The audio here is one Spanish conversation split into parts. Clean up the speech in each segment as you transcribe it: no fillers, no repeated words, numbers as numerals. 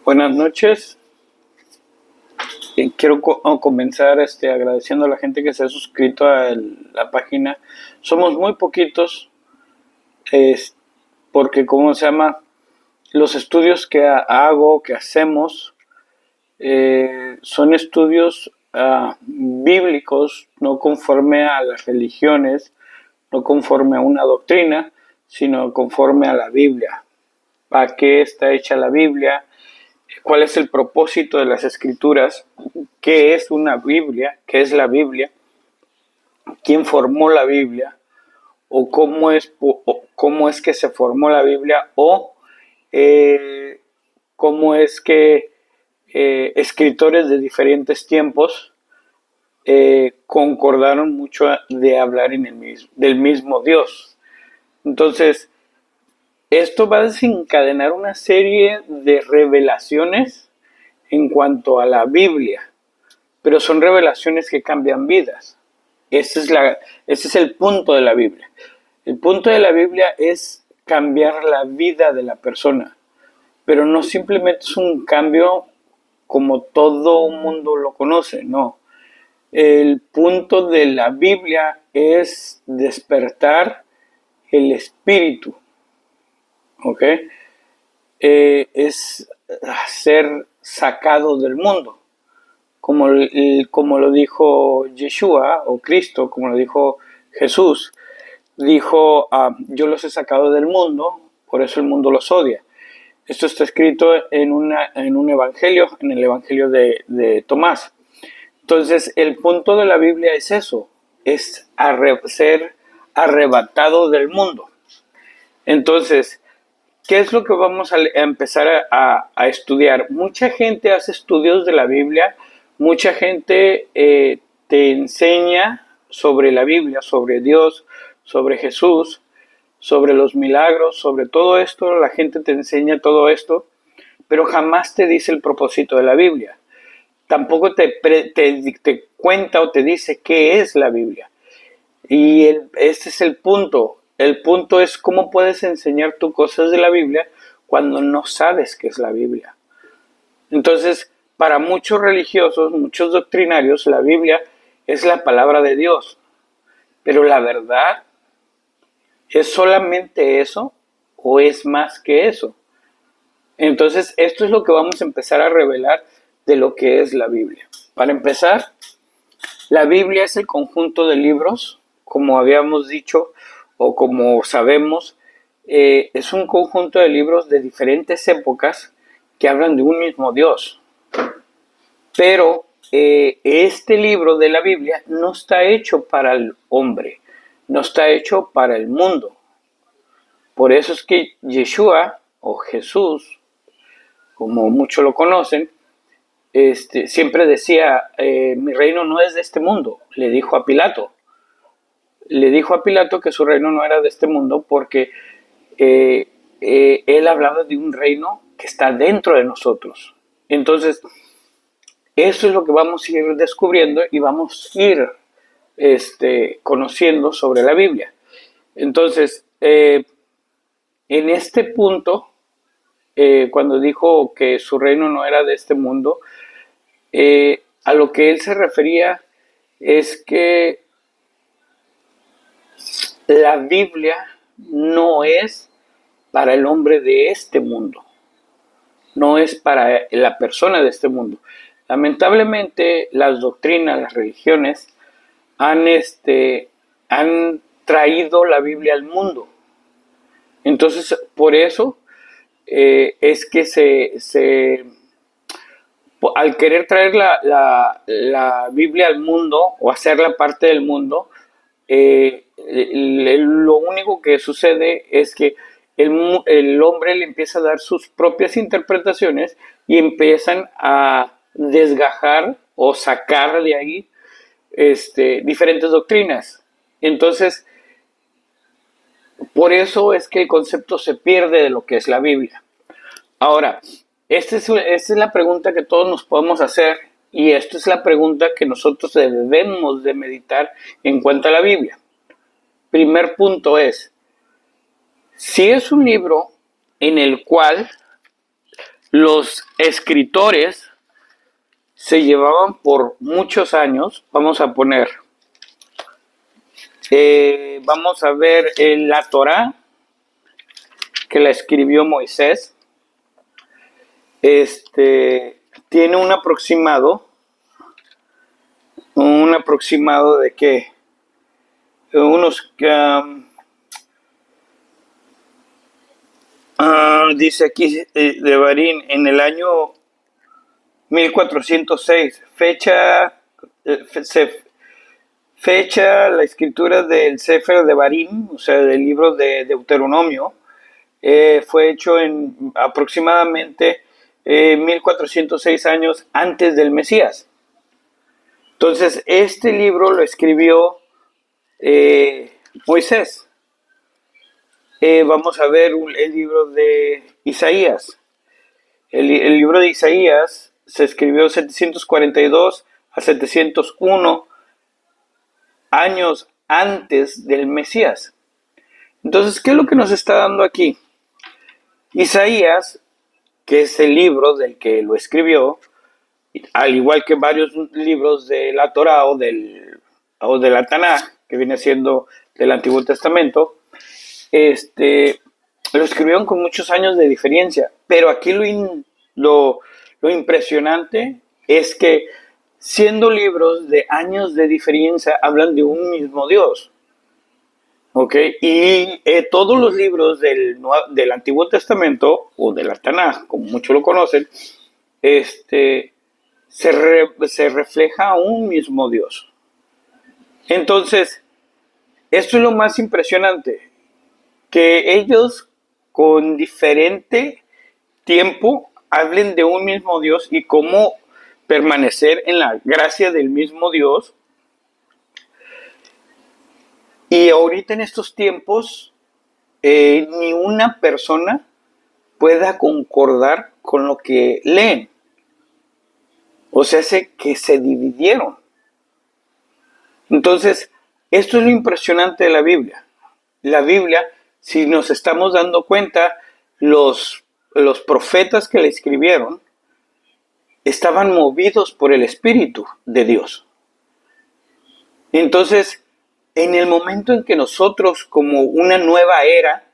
Buenas noches. Quiero comenzar agradeciendo a la gente que se ha suscrito a la página. Somos muy poquitos, porque los estudios que hago, que hacemos, son estudios bíblicos, no conforme a las religiones, no conforme a una doctrina, sino conforme a la Biblia. ¿Para qué está hecha la Biblia? ¿Cuál es el propósito de las escrituras? ¿Qué es una Biblia? ¿Qué es la Biblia? ¿Quién formó la Biblia? ¿O cómo es que se formó la Biblia? ¿O cómo es que escritores de diferentes tiempos concordaron mucho de hablar del mismo Dios? Entonces, esto va a desencadenar una serie de revelaciones en cuanto a la Biblia, pero son revelaciones que cambian vidas. Ese es el punto de la Biblia. El punto de la Biblia es cambiar la vida de la persona, pero no simplemente es un cambio como todo mundo lo conoce, no. El punto de la Biblia es despertar el espíritu, ¿ok? Es ser sacado del mundo, como lo dijo Yeshua o Cristo, como lo dijo Jesús. Dijo, yo los he sacado del mundo, por eso el mundo los odia. Esto está escrito en un evangelio, en el evangelio de Tomás. Entonces, el punto de la Biblia es eso, es ser arrebatado del mundo. Entonces, ¿qué es lo que vamos a empezar a estudiar? Mucha gente hace estudios de la Biblia, mucha gente te enseña sobre la Biblia, sobre Dios, sobre Jesús, sobre los milagros, sobre todo esto. La gente te enseña todo esto, pero jamás te dice el propósito de la Biblia. Tampoco te cuenta o te dice qué es la Biblia. Y este es el punto. El punto es cómo puedes enseñar tú cosas de la Biblia cuando no sabes qué es la Biblia. Entonces, para muchos religiosos, muchos doctrinarios, la Biblia es la palabra de Dios. Pero la verdad, ¿es solamente eso o es más que eso? Entonces, esto es lo que vamos a empezar a revelar de lo que es la Biblia. Para empezar, la Biblia es el conjunto de libros, como habíamos dicho o como sabemos, es un conjunto de libros de diferentes épocas que hablan de un mismo Dios. Pero este libro de la Biblia no está hecho para el hombre, no está hecho para el mundo. Por eso es que Yeshua o Jesús, como muchos lo conocen, siempre decía, mi reino no es de este mundo, le dijo a Pilato. Le dijo a Pilato que su reino no era de este mundo porque él hablaba de un reino que está dentro de nosotros. Entonces, eso es lo que vamos a ir descubriendo y vamos a ir conociendo sobre la Biblia. Entonces, en este punto, cuando dijo que su reino no era de este mundo, a lo que él se refería es que la Biblia no es para el hombre de este mundo, no es para la persona de este mundo. Lamentablemente, las doctrinas, las religiones han traído la Biblia al mundo. Entonces, por eso es que al querer traer la Biblia al mundo o hacerla parte del mundo, lo único que sucede es que el hombre le empieza a dar sus propias interpretaciones y empiezan a desgajar o sacar de ahí diferentes doctrinas. Entonces, por eso es que el concepto se pierde de lo que es la Biblia. Ahora, esta es la pregunta que todos nos podemos hacer y esta es la pregunta que nosotros debemos de meditar en cuanto a la Biblia. Primer punto es, si es un libro en el cual los escritores se llevaban por muchos años, vamos a poner, vamos a ver la Torá, que la escribió Moisés, tiene un aproximado de qué, unos, dice aquí de Barín, en el año 1406, fecha la escritura del Sefer de Barín, o sea, del libro de Deuteronomio. Fue hecho en aproximadamente 1406 años antes del Mesías. Entonces, este libro lo escribió Moisés. Vamos a ver el libro de Isaías. El libro de Isaías se escribió 742 a 701 años antes del Mesías. Entonces, ¿qué es lo que nos está dando aquí? Isaías, que es el libro del que lo escribió, al igual que varios libros de la Torá o de la Tanaj, que viene siendo del Antiguo Testamento, lo escribieron con muchos años de diferencia. Pero aquí lo impresionante es que, siendo libros de años de diferencia, hablan de un mismo Dios. ¿Okay? Y todos los libros del Antiguo Testamento, o de la Tanaj, como muchos lo conocen, se refleja a un mismo Dios. Entonces, esto es lo más impresionante, que ellos con diferente tiempo hablen de un mismo Dios y cómo permanecer en la gracia del mismo Dios. Y ahorita en estos tiempos, ni una persona pueda concordar con lo que leen. O sea, que se dividieron. Entonces, esto es lo impresionante de la Biblia. La Biblia, si nos estamos dando cuenta, los profetas que la escribieron estaban movidos por el Espíritu de Dios. Entonces, en el momento en que nosotros, como una nueva era,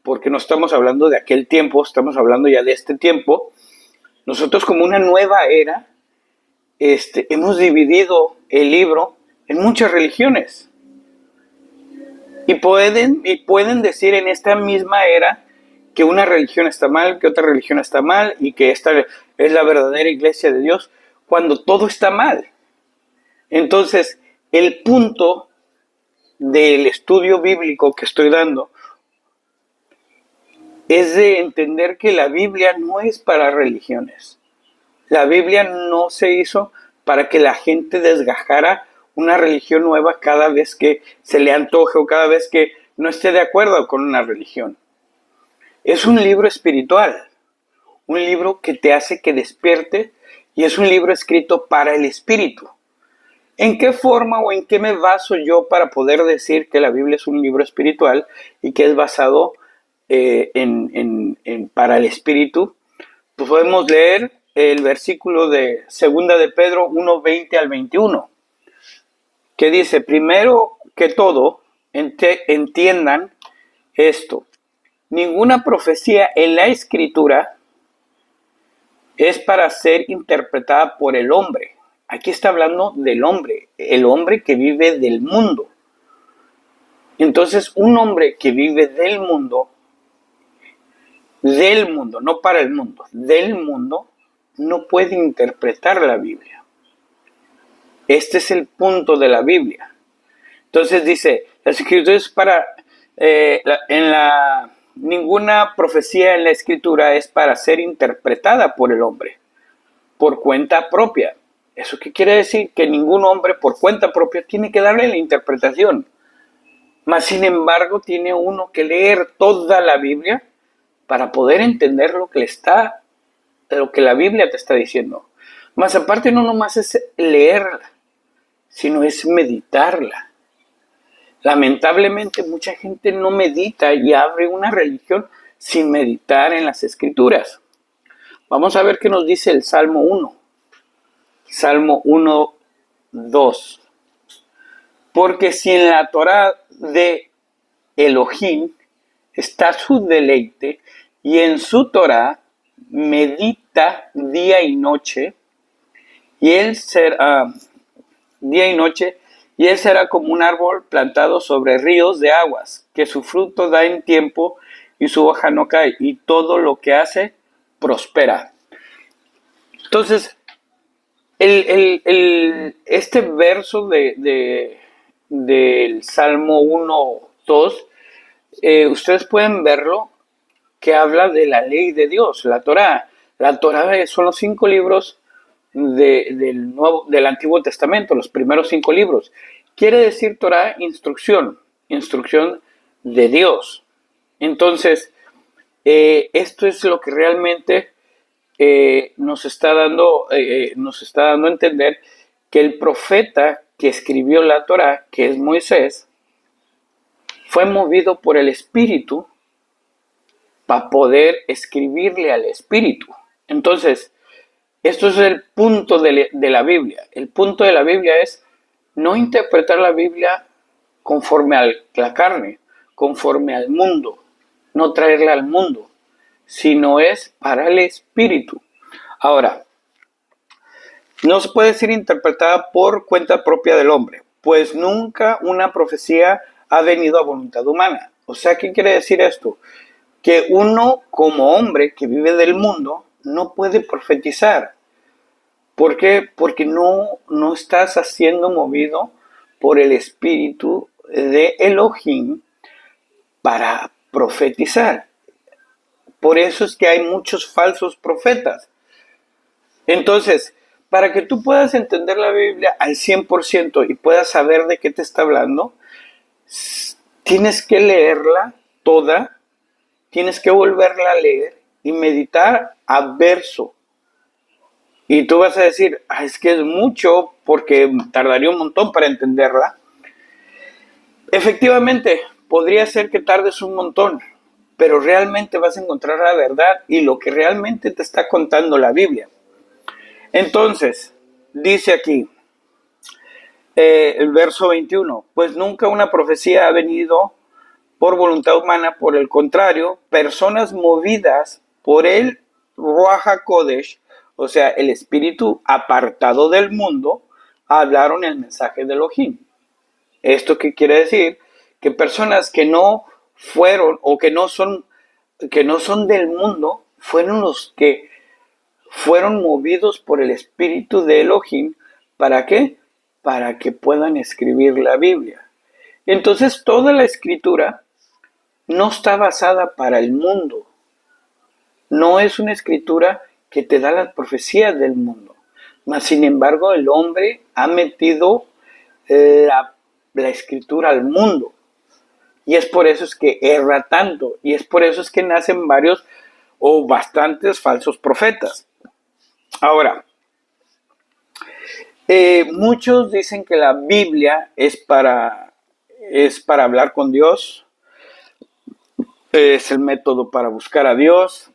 porque no estamos hablando de aquel tiempo, estamos hablando ya de este tiempo, nosotros como una nueva era, hemos dividido el libro en muchas religiones. Y pueden decir en esta misma era que una religión está mal, que otra religión está mal, y que esta es la verdadera iglesia de Dios, cuando todo está mal. Entonces, el punto del estudio bíblico que estoy dando es de entender que la Biblia no es para religiones. La Biblia no se hizo para que la gente desgajara una religión nueva cada vez que se le antoje o cada vez que no esté de acuerdo con una religión. Es un libro espiritual, un libro que te hace que despierte, y es un libro escrito para el espíritu. ¿En qué forma o en qué me baso yo para poder decir que la Biblia es un libro espiritual y que es basado para el espíritu? Pues podemos leer el versículo de 2 de Pedro 1:20 al 21, que dice: primero que todo, entiendan esto. Ninguna profecía en la Escritura es para ser interpretada por el hombre. Aquí está hablando del hombre, el hombre que vive del mundo. Entonces, un hombre que vive del mundo, no para el mundo, del mundo, no puede interpretar la Biblia. Este es el punto de la Biblia. Entonces dice, las escrituras para ninguna profecía en la escritura es para ser interpretada por el hombre, por cuenta propia. ¿Eso qué quiere decir? Que ningún hombre por cuenta propia tiene que darle la interpretación. Mas, sin embargo, tiene uno que leer toda la Biblia para poder entender lo que la Biblia te está diciendo. Más aparte, no nomás es leerla, sino es meditarla. Lamentablemente, mucha gente no medita y abre una religión sin meditar en las Escrituras. Vamos a ver qué nos dice el Salmo 1. Salmo 1, 2. Porque si en la Torá de Elohim está su deleite, y en su Torá medita día y noche, y él será día y noche, y él será como un árbol plantado sobre ríos de aguas, que su fruto da en tiempo y su hoja no cae, y todo lo que hace prospera. Entonces, este verso del Salmo 1, 2, ustedes pueden verlo, que habla de la ley de Dios, la Torá. La Torá son los 5 libros del Antiguo Testamento, los primeros 5 libros. Quiere decir Torá instrucción de Dios. Entonces, esto es lo que realmente nos está dando a entender que el profeta que escribió la Torá, que es Moisés, fue movido por el Espíritu para poder escribirle al Espíritu. Entonces, esto es el punto de la Biblia. El punto de la Biblia es no interpretar la Biblia conforme a la carne, conforme al mundo, no traerla al mundo, sino es para el Espíritu. Ahora, no se puede ser interpretada por cuenta propia del hombre, pues nunca una profecía ha venido a voluntad humana. O sea, ¿qué quiere decir esto? Que uno como hombre que vive del mundo no puede profetizar. ¿Por qué? Porque no estás siendo movido por el espíritu de Elohim para profetizar. Por eso es que hay muchos falsos profetas. Entonces, para que tú puedas entender la Biblia al 100% y puedas saber de qué te está hablando, tienes que leerla toda, tienes que volverla a leer y meditar a verso. Y tú vas a decir, es que es mucho porque tardaría un montón para entenderla. Efectivamente, podría ser que tardes un montón, pero realmente vas a encontrar la verdad y lo que realmente te está contando la Biblia. Entonces, dice aquí, el verso 21, pues nunca una profecía ha venido por voluntad humana, por el contrario, personas movidas por el Ruach HaKodesh, o sea, el espíritu apartado del mundo, hablaron el mensaje de Elohim. ¿Esto qué quiere decir? Que personas que no fueron o que no son del mundo, fueron los que fueron movidos por el espíritu de Elohim. ¿Para qué? Para que puedan escribir la Biblia. Entonces, toda la escritura no está basada para el mundo. No es una escritura que te da las profecías del mundo. Mas, sin embargo, el hombre ha metido la escritura al mundo. Y es por eso es que erra tanto. Y es por eso es que nacen varios o bastantes falsos profetas. Ahora, muchos dicen que la Biblia es para hablar con Dios, es el método para buscar a Dios,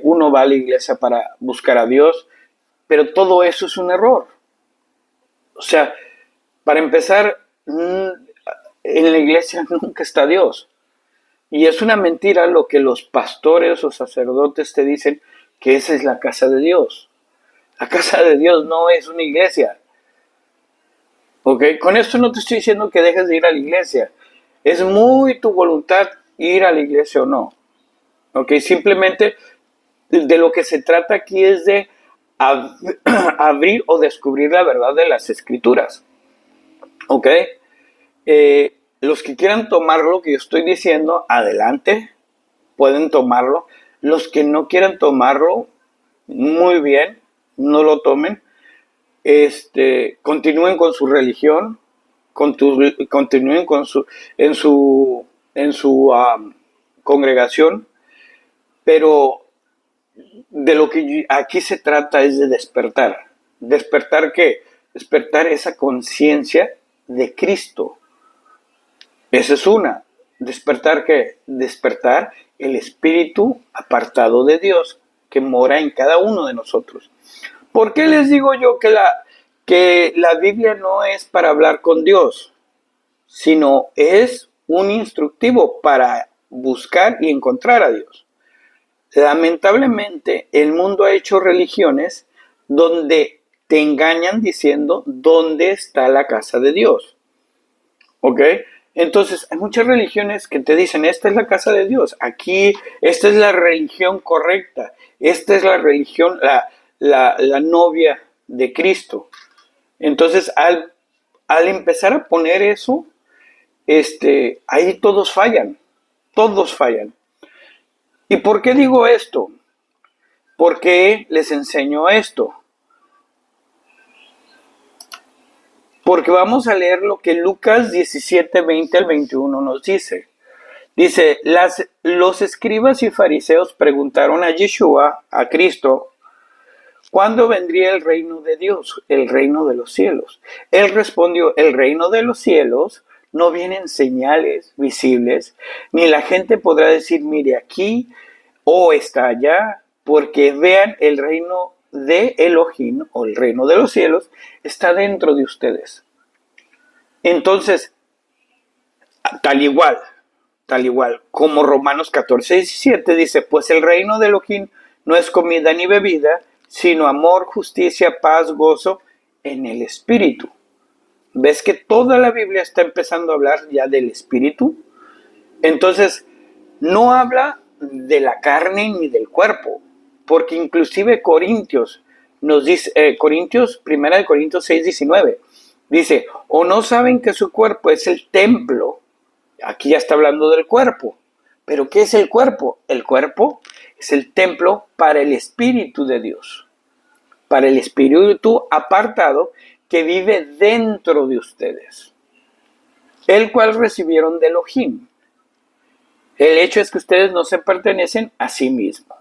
uno va a la iglesia para buscar a Dios, pero todo eso es un error. O sea, para empezar, en la iglesia nunca está Dios. Y es una mentira lo que los pastores o sacerdotes te dicen, que esa es la casa de Dios. La casa de Dios no es una iglesia. ¿Ok? Con esto no te estoy diciendo que dejes de ir a la iglesia. Es muy tu voluntad ir a la iglesia o no. ¿Ok? Simplemente de lo que se trata aquí es de abrir o descubrir la verdad de las escrituras. ¿Ok? Los que quieran tomar lo que yo estoy diciendo, adelante, pueden tomarlo. Los que no quieran tomarlo, muy bien, no lo tomen. Continúen con su religión, continúen en su congregación, pero de lo que aquí se trata es de despertar. ¿Despertar qué? Despertar esa conciencia de Cristo. Esa es una. ¿Despertar qué? Despertar el espíritu apartado de Dios, que mora en cada uno de nosotros. ¿Por qué les digo yo que la Biblia no es para hablar con Dios, sino es un instructivo para buscar y encontrar a Dios? Lamentablemente, el mundo ha hecho religiones donde te engañan diciendo dónde está la casa de Dios. ¿Ok? Entonces, hay muchas religiones que te dicen, esta es la casa de Dios, aquí, esta es la religión correcta, esta es la religión, la novia de Cristo. Entonces, al empezar a poner eso, ahí todos fallan, todos fallan. ¿Y por qué digo esto? ¿Por qué les enseño esto? Porque vamos a leer lo que Lucas 17, 20 al 21 nos dice. Dice, los escribas y fariseos preguntaron a Yeshua, a Cristo, ¿cuándo vendría el reino de Dios, el reino de los cielos? Él respondió, el reino de los cielos no vienen señales visibles, ni la gente podrá decir, mire aquí o está allá, porque vean el reino de Elohim, o el reino de los cielos, está dentro de ustedes. Entonces, tal igual, como Romanos 14, 17 dice, pues el reino de Elohim no es comida ni bebida, sino amor, justicia, paz, gozo en el Espíritu. ¿Ves que toda la Biblia está empezando a hablar ya del Espíritu? Entonces, no habla de la carne ni del cuerpo, porque inclusive Corintios nos dice, Primera de Corintios 6, 19, dice, o no saben que su cuerpo es el templo. Aquí ya está hablando del cuerpo. ¿Pero qué es el cuerpo? El cuerpo es el templo para el Espíritu de Dios, para el Espíritu apartado que vive dentro de ustedes, el cual recibieron de Elohim. El hecho es que ustedes no se pertenecen a sí mismos.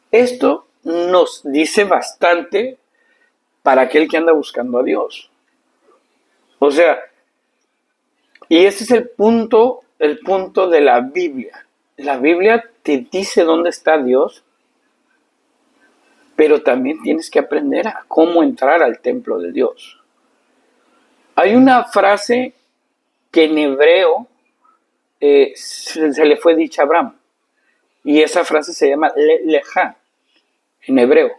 Esto nos dice bastante para aquel que anda buscando a Dios. O sea, y ese es el punto de la Biblia. La Biblia te dice dónde está Dios, pero también tienes que aprender a cómo entrar al templo de Dios. Hay una frase que en hebreo se le fue dicha a Abraham, y esa frase se llama lejá, en hebreo,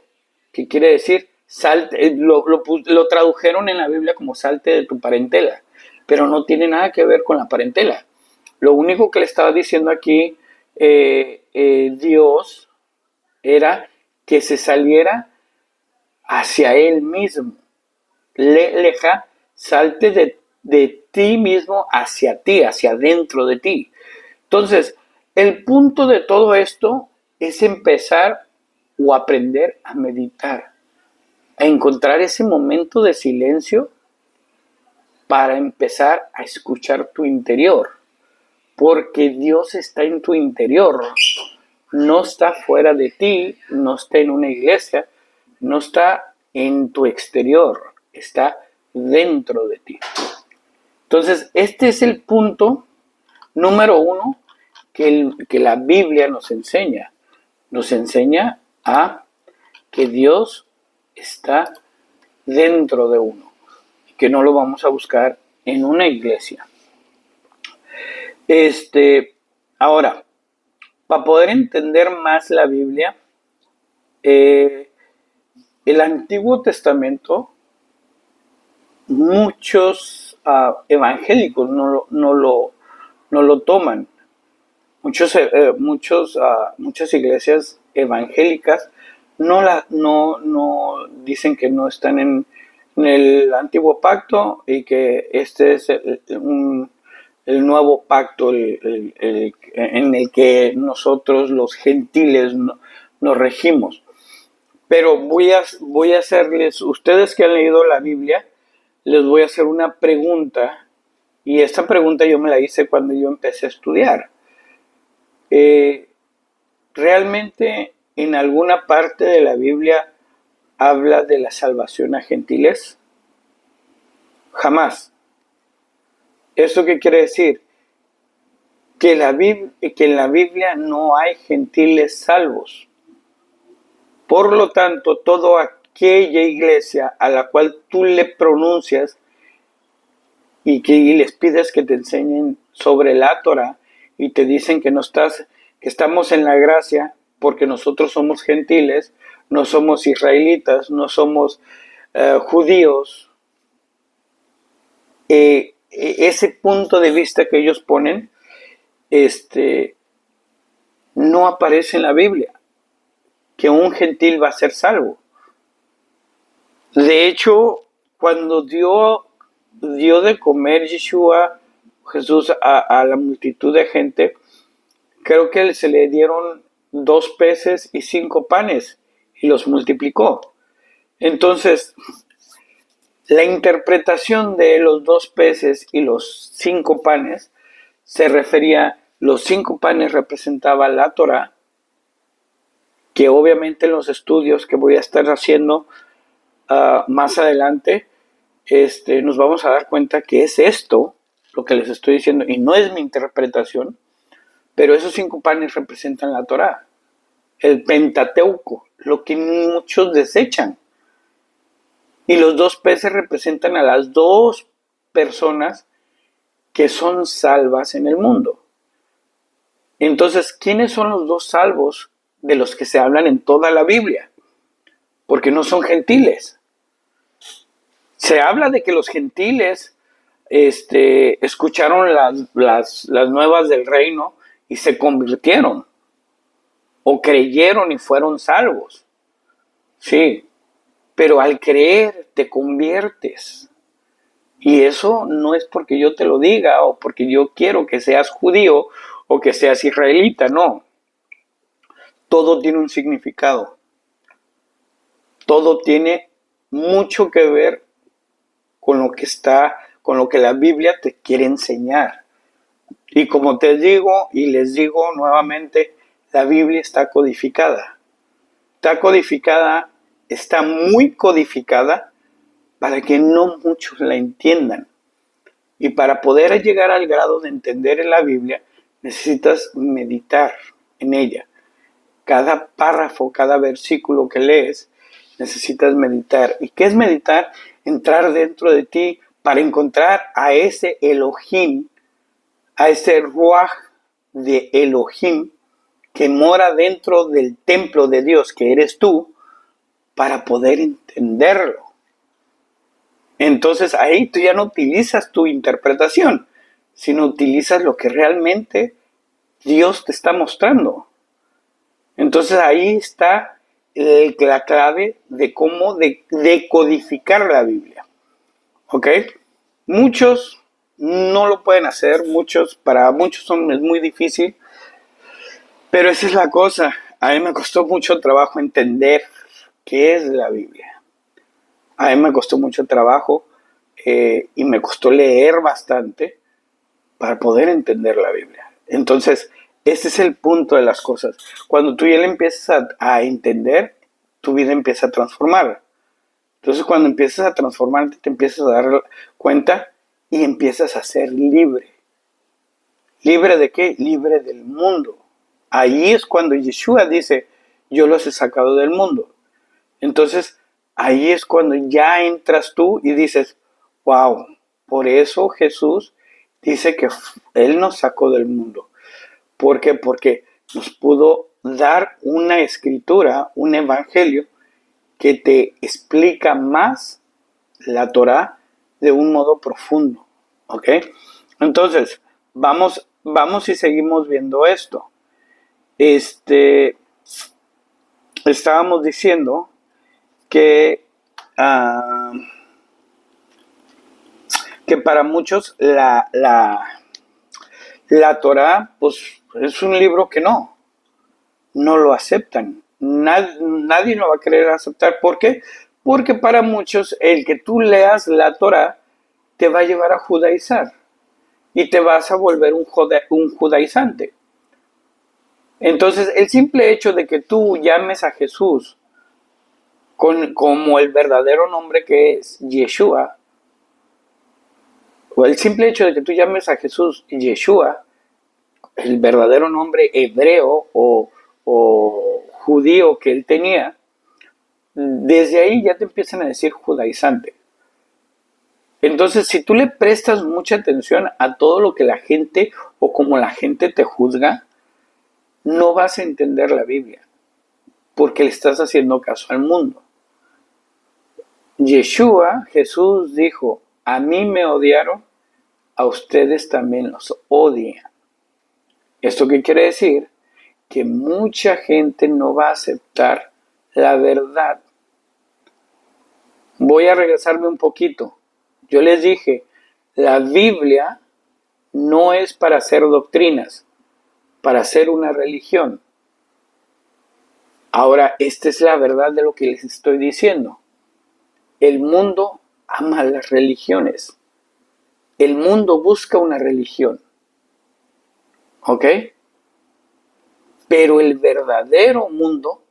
que quiere decir, salte, lo tradujeron en la Biblia como salte de tu parentela, pero no tiene nada que ver con la parentela. Lo único que le estaba diciendo aquí Dios era que se saliera hacia Él mismo. Leja, salte de ti mismo hacia ti, hacia dentro de ti. Entonces, el punto de todo esto es empezar o aprender a meditar, a encontrar ese momento de silencio para empezar a escuchar tu interior, porque Dios está en tu interior, no está fuera de ti, no está en una iglesia, no está en tu exterior, está dentro de ti. Entonces, este es el punto número uno que la Biblia nos enseña. Nos enseña a que Dios está dentro de uno, que no lo vamos a buscar en una iglesia. Ahora, para poder entender más la Biblia, el Antiguo Testamento, muchos evangélicos no lo toman. Muchas iglesias evangélicas no dicen que no están en el antiguo pacto y que este es el nuevo pacto en el que nosotros los gentiles nos regimos. Pero voy a hacerles, ustedes que han leído la Biblia, les voy a hacer una pregunta, y esta pregunta yo me la hice cuando yo empecé a estudiar. ¿Realmente en alguna parte de la Biblia habla de la salvación a gentiles? Jamás. ¿Eso qué quiere decir? Que en la Biblia no hay gentiles salvos. Por lo tanto, toda aquella iglesia a la cual tú le pronuncias y que les pides que te enseñen sobre la Torah y te dicen que que estamos en la gracia porque nosotros somos gentiles, no somos israelitas, no somos judíos. Ese punto de vista que ellos ponen, no aparece en la Biblia, que un gentil va a ser salvo. De hecho, cuando dio de comer Yeshua, Jesús, a la multitud de gente, creo que se le dieron 2 peces y 5 panes y los multiplicó. Entonces, la interpretación de los 2 peces y los 5 panes se refería, los 5 panes representaban la Torah, que obviamente en los estudios que voy a estar haciendo más adelante, nos vamos a dar cuenta que es esto lo que les estoy diciendo, y no es mi interpretación, pero esos 5 panes representan la Torah, el Pentateuco, lo que muchos desechan. Y los 2 peces representan a las 2 personas que son salvas en el mundo. Entonces, ¿quiénes son los 2 salvos de los que se hablan en toda la Biblia? Porque no son gentiles. Se habla de que los gentiles escucharon las nuevas del reino y se convirtieron, o creyeron y fueron salvos. Sí, pero al creer te conviertes. Y eso no es porque yo te lo diga o porque yo quiero que seas judío o que seas israelita, no. Todo tiene un significado. Todo tiene mucho que ver con lo que la Biblia te quiere enseñar. Y como te digo y les digo nuevamente, la Biblia está codificada. Está muy codificada para que no muchos la entiendan. Y para poder llegar al grado de entender en la Biblia, necesitas meditar en ella. Cada párrafo, cada versículo que lees, necesitas meditar. ¿Y qué es meditar? Entrar dentro de ti para encontrar a ese Elohim, a ese Ruach de Elohim que mora dentro del templo de Dios, que eres tú, para poder entenderlo. Entonces ahí tú ya no utilizas tu interpretación, sino utilizas lo que realmente Dios te está mostrando. Entonces ahí está la clave de cómo decodificar la Biblia. ¿Ok? Muchos no lo pueden hacer, para muchos es muy difícil, pero esa es la cosa. A mí me costó mucho trabajo entender qué es la Biblia. A mí me costó mucho trabajo y me costó leer bastante para poder entender la Biblia. Entonces, ese es el punto de las cosas. Cuando tú ya le empiezas a entender, tu vida empieza a transformar. Entonces, cuando empiezas a transformarte, te empiezas a dar cuenta y empiezas a ser libre. ¿Libre de qué? Libre del mundo. Ahí es cuando Yeshua dice, yo los he sacado del mundo. Entonces, ahí es cuando ya entras tú y dices, wow, por eso Jesús dice que Él nos sacó del mundo. ¿Por qué? Porque nos pudo dar una escritura, un evangelio, que te explica más la Torah de un modo profundo. ¿Ok? Entonces, vamos y seguimos viendo esto. Estábamos diciendo que para muchos la Torah pues es un libro que no lo aceptan. Nadie lo va a querer aceptar. ¿Por qué? Porque para muchos el que tú leas la Torah te va a llevar a judaizar y te vas a volver un judaizante. Entonces el simple hecho de que tú llames a Jesús como el verdadero nombre que es Yeshua, o el simple hecho de que tú llames a Jesús Yeshua, el verdadero nombre hebreo o judío que él tenía, desde ahí ya te empiezan a decir judaizante. Entonces, si tú le prestas mucha atención a todo lo que la gente o como la gente te juzga, no vas a entender la Biblia, porque le estás haciendo caso al mundo. Yeshua, Jesús dijo, a mí me odiaron, a ustedes también los odian. ¿Esto qué quiere decir? Que mucha gente no va a aceptar la verdad. Voy a regresarme un poquito. Yo les dije, la Biblia no es para hacer doctrinas, para hacer una religión. Ahora, esta es la verdad de lo que les estoy diciendo. El mundo ama las religiones. El mundo busca una religión. ¿Ok? Pero el verdadero mundo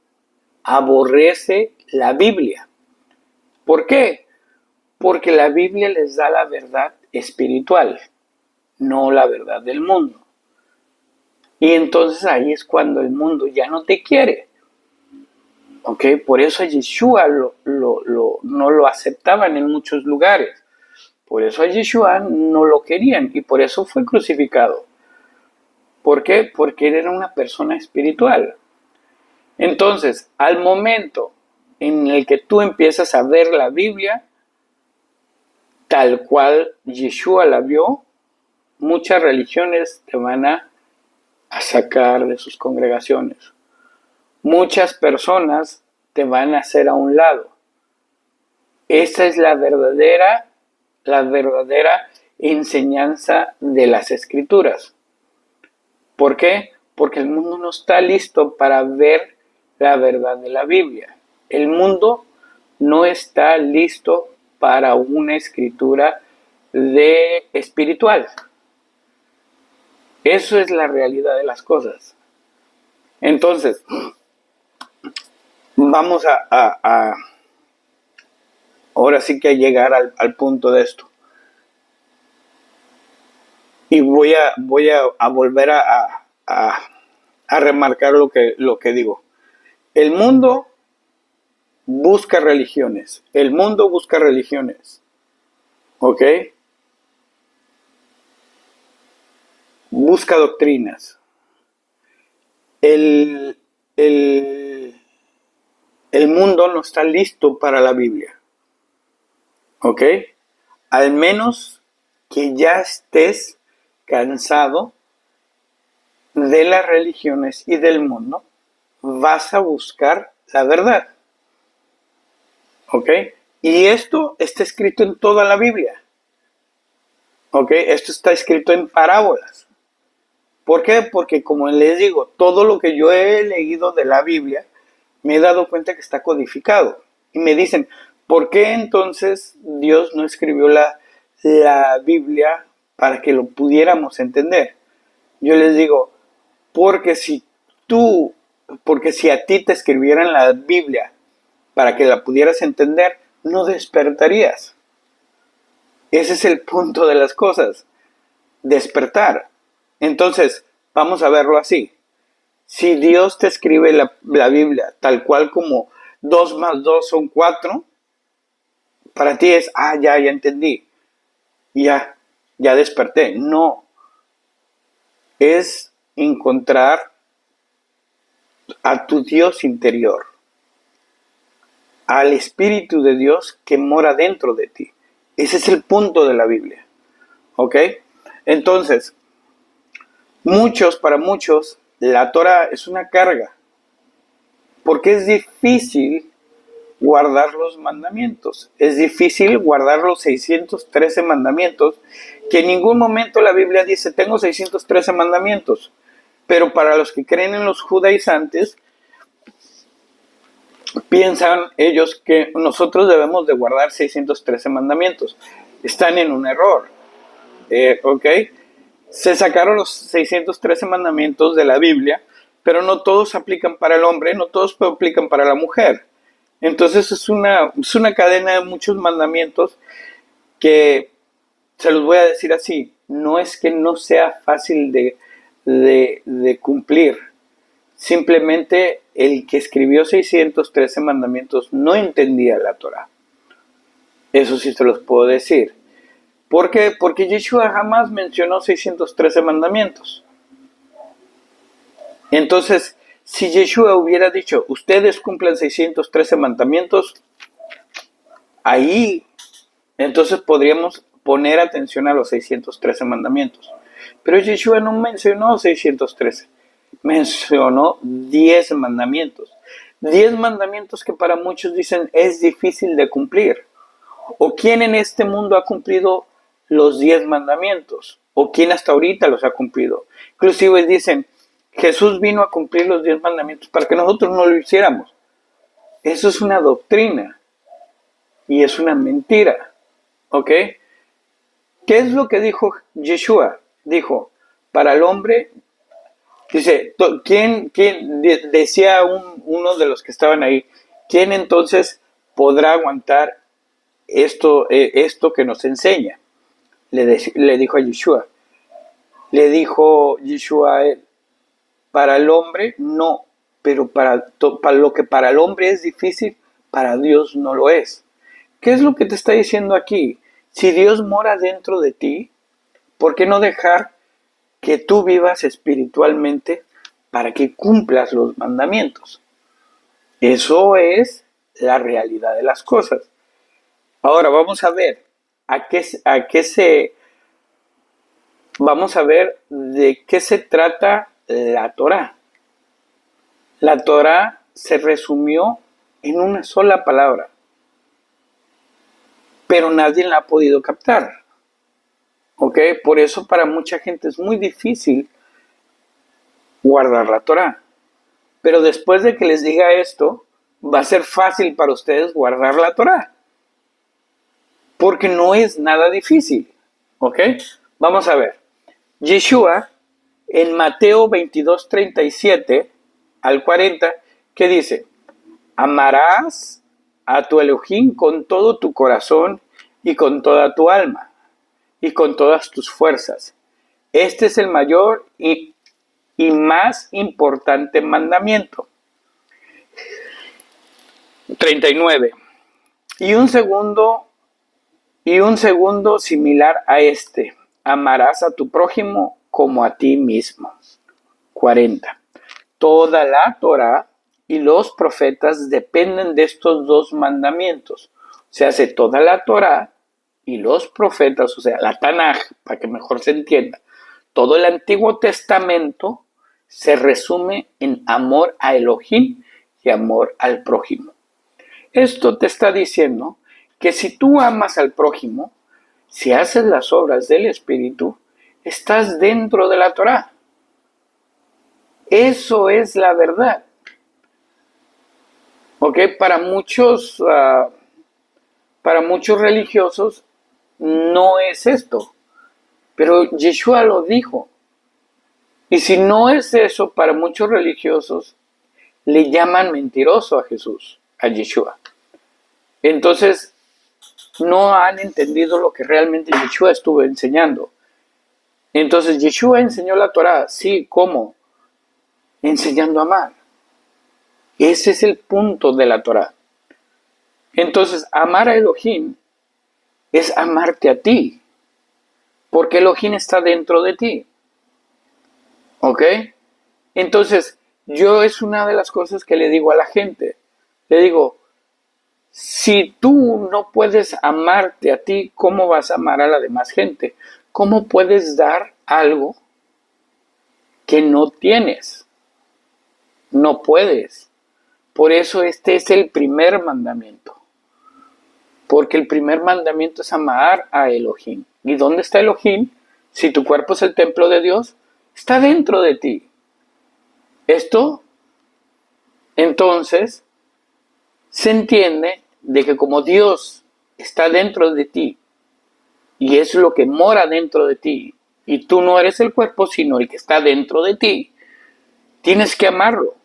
aborrece la Biblia. ¿Por qué? Porque la Biblia les da la verdad espiritual, no la verdad del mundo. Y entonces ahí es cuando el mundo ya no te quiere. ¿Ok? Por eso a Yeshua no lo aceptaban en muchos lugares. Por eso a Yeshua no lo querían y por eso fue crucificado. ¿Por qué? Porque él era una persona espiritual. Entonces, al momento en el que tú empiezas a ver la Biblia, tal cual Yeshua la vio, muchas religiones te van a sacar de sus congregaciones. Muchas personas te van a hacer a un lado. Esa es la verdadera enseñanza de las Escrituras. ¿Por qué? Porque el mundo no está listo para ver la verdad de la Biblia. El mundo no está listo para una escritura espiritual. Eso es la realidad de las cosas. Entonces, vamos ahora sí que a llegar al punto de esto. Y voy a volver a remarcar lo que digo. El mundo busca religiones. El mundo busca religiones. ¿Ok? Busca doctrinas. El mundo no está listo para la Biblia. ¿Ok? Al menos que ya estés cansado de las religiones y del mundo, vas a buscar la verdad. ¿Ok? Y esto está escrito en toda la Biblia. ¿Ok? Esto está escrito en parábolas. ¿Por qué? Porque como les digo, todo lo que yo he leído de la Biblia, me he dado cuenta que está codificado. Y me dicen, ¿por qué entonces Dios no escribió la Biblia para que lo pudiéramos entender? Yo les digo, porque si a ti te escribieran la Biblia para que la pudieras entender, no despertarías. Ese es el punto de las cosas, despertar. Entonces, vamos a verlo así. Si Dios te escribe la Biblia tal cual como 2 más 2 son 4, para ti es, ya entendí, ya desperté. No, es encontrar a tu Dios interior, al Espíritu de Dios que mora dentro de ti. Ese es el punto de la Biblia. ¿Ok? Entonces, para muchos, la Torah es una carga, porque es difícil guardar los mandamientos. Es difícil guardar los 613 mandamientos, que en ningún momento la Biblia dice, tengo 613 mandamientos. Pero para los que creen en los judaizantes, piensan ellos que nosotros debemos de guardar 613 mandamientos. Están en un error. ¿Ok? Se sacaron los 613 mandamientos de la Biblia, pero no todos aplican para el hombre, no todos aplican para la mujer. Entonces es una cadena de muchos mandamientos que, se los voy a decir así, no es que no sea fácil de cumplir, Simplemente el que escribió 613 mandamientos no entendía la Torah. Eso sí se los puedo decir. ¿Por qué? Porque Yeshua jamás mencionó 613 mandamientos. Entonces, si Yeshua hubiera dicho, ustedes cumplan 613 mandamientos, ahí entonces podríamos poner atención a los 613 mandamientos. Pero Yeshua no mencionó 613, mencionó 10 mandamientos. 10 mandamientos que para muchos dicen es difícil de cumplir. ¿O quién en este mundo ha cumplido los 10 mandamientos? ¿O quién hasta ahorita los ha cumplido? Inclusive dicen, Jesús vino a cumplir los 10 mandamientos para que nosotros no lo hiciéramos. Eso es una doctrina y es una mentira. ¿Ok? ¿Qué es lo que dijo Yeshua? Dijo, para el hombre, dice, ¿quién decía uno de los que estaban ahí, quién entonces podrá aguantar esto que nos enseña? Le dijo a Yeshua. Le dijo Yeshua a él, para el hombre no, pero para lo que para el hombre es difícil, para Dios no lo es. ¿Qué es lo que te está diciendo aquí? Si Dios mora dentro de ti, ¿por qué no dejar que tú vivas espiritualmente para que cumplas los mandamientos? Eso es la realidad de las cosas. Ahora vamos a ver vamos a ver de qué se trata la Torá. La Torá se resumió en una sola palabra, pero nadie la ha podido captar. ¿Ok? Por eso para mucha gente es muy difícil guardar la Torá. Pero después de que les diga esto, va a ser fácil para ustedes guardar la Torá. Porque no es nada difícil. ¿Ok? Vamos a ver. Yeshua, en Mateo 22, 37 al 40, ¿qué dice? Amarás a tu Elohim con todo tu corazón y con toda tu alma y con todas tus fuerzas. Este es el mayor y más importante mandamiento. 39. Y un segundo similar a este. Amarás a tu prójimo como a ti mismo. 40. Toda la Torá y los profetas dependen de estos dos mandamientos. Se hace toda la Torá y los profetas, o sea, la Tanaj, para que mejor se entienda. Todo el Antiguo Testamento se resume en amor a Elohim y amor al prójimo. Esto te está diciendo que si tú amas al prójimo, si haces las obras del Espíritu, estás dentro de la Torá. Eso es la verdad. ¿Ok? Para muchos religiosos no es esto. Pero Yeshua lo dijo. Y si no es eso, para muchos religiosos le llaman mentiroso a Jesús, a Yeshua. Entonces, no han entendido lo que realmente Yeshua estuvo enseñando. Entonces, Yeshua enseñó la Torá. Sí, ¿cómo? Enseñando a amar. Ese es el punto de la Torá. Entonces, amar a Elohim es amarte a ti. Porque Elohim está dentro de ti. ¿Ok? Entonces, yo es una de las cosas que le digo a la gente. Le digo, si tú no puedes amarte a ti, ¿cómo vas a amar a la demás gente? ¿Cómo puedes dar algo que no tienes? No puedes. Por eso este es el primer mandamiento. Porque el primer mandamiento es amar a Elohim. ¿Y dónde está Elohim? Si tu cuerpo es el templo de Dios, está dentro de ti. Esto, entonces, se entiende de que como Dios está dentro de ti y es lo que mora dentro de ti, y tú no eres el cuerpo, sino el que está dentro de ti, tienes que amarlo.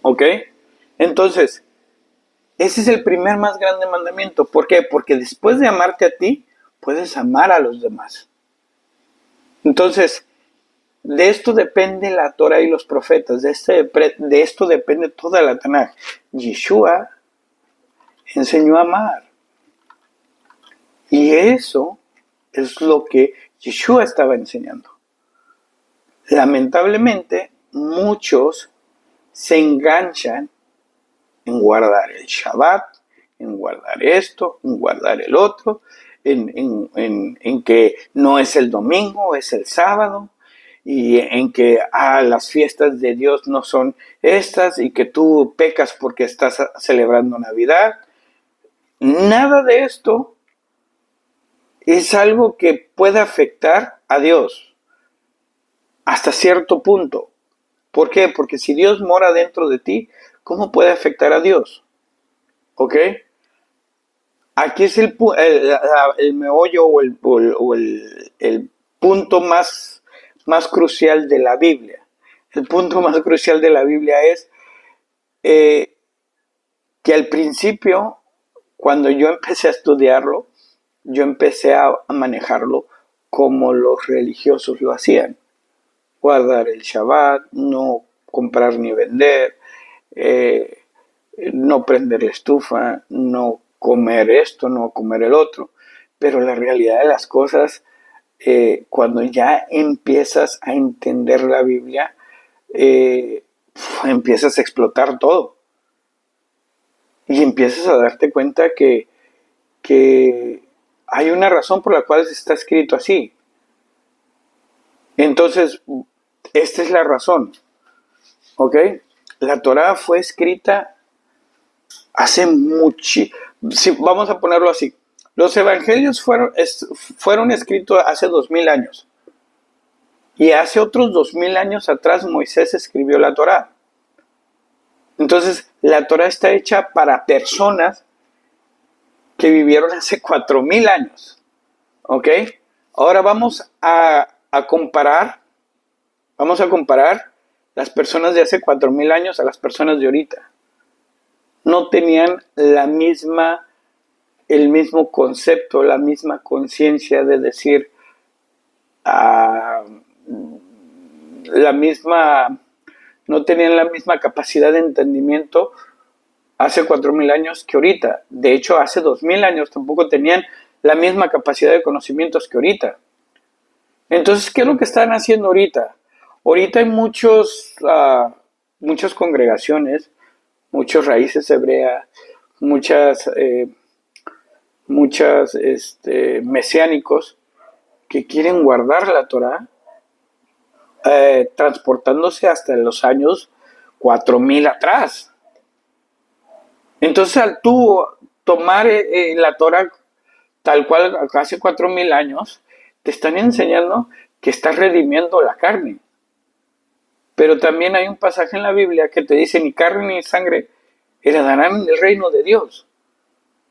¿Ok? Entonces, ese es el primer más grande mandamiento. ¿Por qué? Porque después de amarte a ti, puedes amar a los demás. Entonces, De esto depende la Torah y los profetas, de esto depende toda la Tanaj. Yeshua enseñó a amar. Y eso es lo que Yeshua estaba enseñando. Lamentablemente, muchos se enganchan en guardar el Shabbat, en guardar esto, en guardar el otro, en que no es el domingo, es el sábado, y en que las fiestas de Dios no son estas, y que tú pecas porque estás celebrando Navidad. Nada de esto es algo que pueda afectar a Dios hasta cierto punto. ¿Por qué? Porque si Dios mora dentro de ti, ¿cómo puede afectar a Dios? ¿Ok? Aquí es el meollo o el punto más crucial de la Biblia. El punto más crucial de la Biblia es que al principio, cuando yo empecé a estudiarlo, yo empecé a manejarlo como los religiosos lo hacían. Guardar el Shabbat, no comprar ni vender, no prender la estufa, no comer esto, no comer el otro. Pero la realidad de las cosas, cuando ya empiezas a entender la Biblia, empiezas a explotar todo. Y empiezas a darte cuenta que hay una razón por la cual está escrito así. Entonces, esta es la razón. ¿Ok? La Torá fue escrita hace mucho. Sí, vamos a ponerlo así. Los evangelios fueron escritos hace 2000 años. Y hace otros 2000 años atrás Moisés escribió la Torá. Entonces, la Torá está hecha para personas que vivieron hace 4000 años. ¿Ok? Ahora vamos a comparar. Vamos a comparar las personas de hace 4000 años a las personas de ahorita. No tenían el mismo concepto, la misma conciencia de decir, no tenían la misma capacidad de entendimiento hace 4000 años que ahorita. De hecho, hace 2000 años tampoco tenían la misma capacidad de conocimientos que ahorita. Entonces, ¿qué es lo que están haciendo ahorita? Ahorita hay muchas congregaciones, muchas raíces hebreas, muchos mesiánicos que quieren guardar la Torá, transportándose hasta los años 4000 atrás. Entonces, al tú tomar la Torá tal cual hace 4000 años, te están enseñando que estás redimiendo la carne. Pero también hay un pasaje en la Biblia que te dice, ni carne ni sangre heredarán el reino de Dios.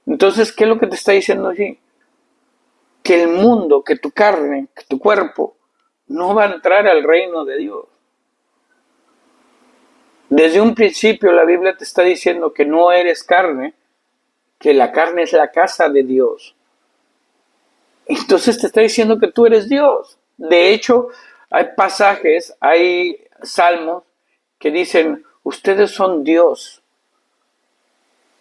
Entonces, ¿qué es lo que te está diciendo allí? Que el mundo, que tu carne, que tu cuerpo, no va a entrar al reino de Dios. Desde un principio la Biblia te está diciendo que no eres carne, que la carne es la casa de Dios. Entonces te está diciendo que tú eres Dios. De hecho, hay pasajes, hay salmos que dicen, ustedes son Dios.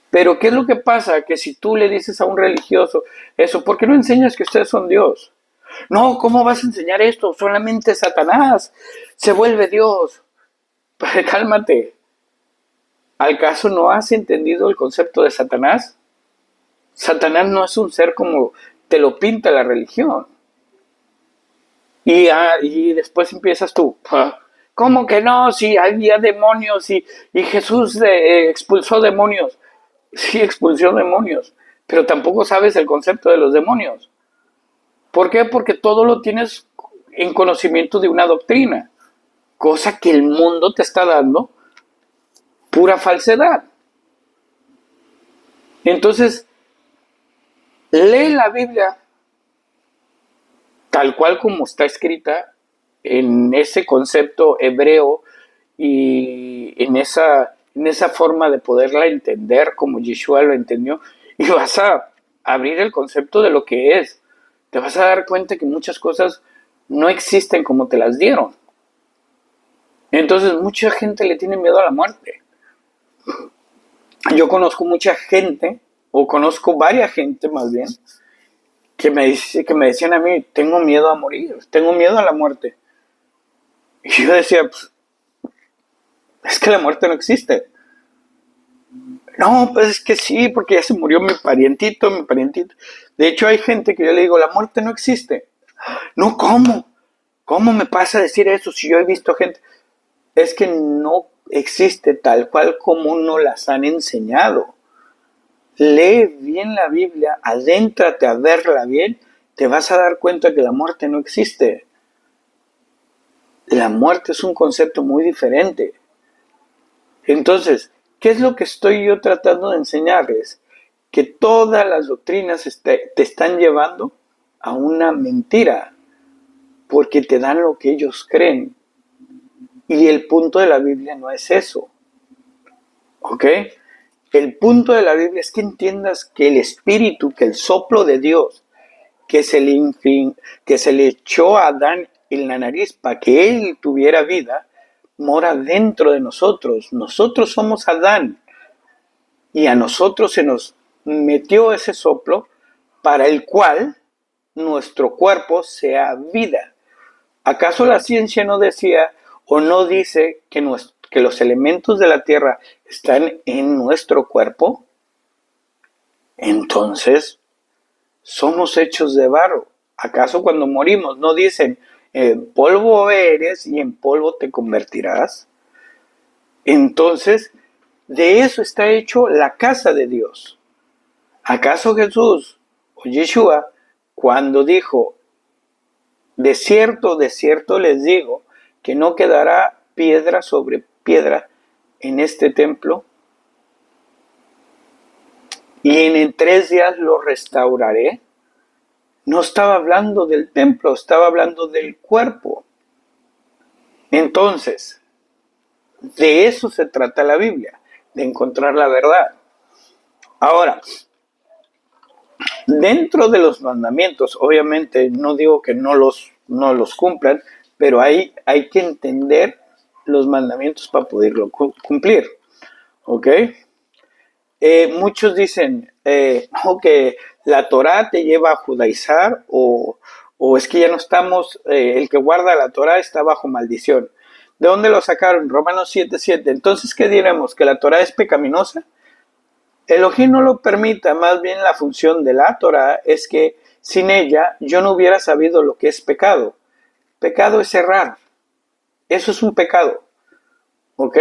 Pero ¿qué es lo que pasa? Que si tú le dices a un religioso eso, ¿por qué no enseñas que ustedes son Dios? No, ¿cómo vas a enseñar esto? Solamente Satanás se vuelve Dios. Cálmate. ¿Acaso no has entendido el concepto de Satanás? Satanás no es un ser como te lo pinta la religión. Y después empiezas tú, ¿cómo que no? Si había demonios y Jesús expulsó demonios. Sí, expulsó demonios, pero tampoco sabes el concepto de los demonios. ¿Por qué? Porque todo lo tienes en conocimiento de una doctrina, cosa que el mundo te está dando pura falsedad. Entonces, lee la Biblia tal cual como está escrita en ese concepto hebreo y en esa forma de poderla entender como Yeshua lo entendió, y vas a abrir el concepto de lo que es. Te vas a dar cuenta que muchas cosas no existen como te las dieron. Entonces mucha gente le tiene miedo a la muerte. Yo conozco mucha gente, o conozco varias gente más bien, que me decían a mí, tengo miedo a morir, tengo miedo a la muerte. Y yo decía, pues, es que la muerte no existe. No, pues es que sí, porque ya se murió mi parientito, mi parientito. De hecho, hay gente que yo le digo, la muerte no existe. No, ¿cómo? ¿Cómo me pasa a decir eso si yo he visto gente? Es que no existe tal cual como nos las han enseñado. Lee bien la Biblia, adéntrate a verla bien, te vas a dar cuenta que la muerte no existe. La muerte es un concepto muy diferente. Entonces, ¿qué es lo que estoy yo tratando de enseñarles? Que todas las doctrinas te están llevando a una mentira, porque te dan lo que ellos creen. Y el punto de la Biblia no es eso. ¿Ok? El punto de la Biblia es que entiendas que el Espíritu, que el soplo de Dios, que que se le echó a Adán en la nariz para que él tuviera vida, mora dentro de nosotros. Nosotros somos Adán y a nosotros se nos metió ese soplo para el cual nuestro cuerpo sea vida. ¿Acaso la ciencia no decía o no dice que los elementos de la tierra están en nuestro cuerpo? Entonces, somos hechos de barro. ¿Acaso cuando morimos no dicen, polvo eres y en polvo te convertirás? Entonces, de eso está hecho la casa de Dios. ¿Acaso Jesús o Yeshua, cuando dijo, de cierto les digo, que no quedará piedra sobre piedra en este templo, y en 3 días lo restauraré? No estaba hablando del templo, estaba hablando del cuerpo. Entonces, de eso se trata la Biblia, de encontrar la verdad. Ahora, dentro de los mandamientos, obviamente no digo que no los cumplan, pero hay que entender los mandamientos para poderlo cumplir. ¿Ok? Muchos dicen que la Torah te lleva a judaizar o es que ya no estamos, el que guarda la Torah está bajo maldición. ¿De dónde lo sacaron? Romanos 7:7. Entonces, ¿qué diremos? ¿Que la Torah es pecaminosa? Elohim no lo permita, más bien la función de la Torah es que sin ella yo no hubiera sabido lo que es pecado. Pecado es errar. Eso es un pecado. ¿Ok?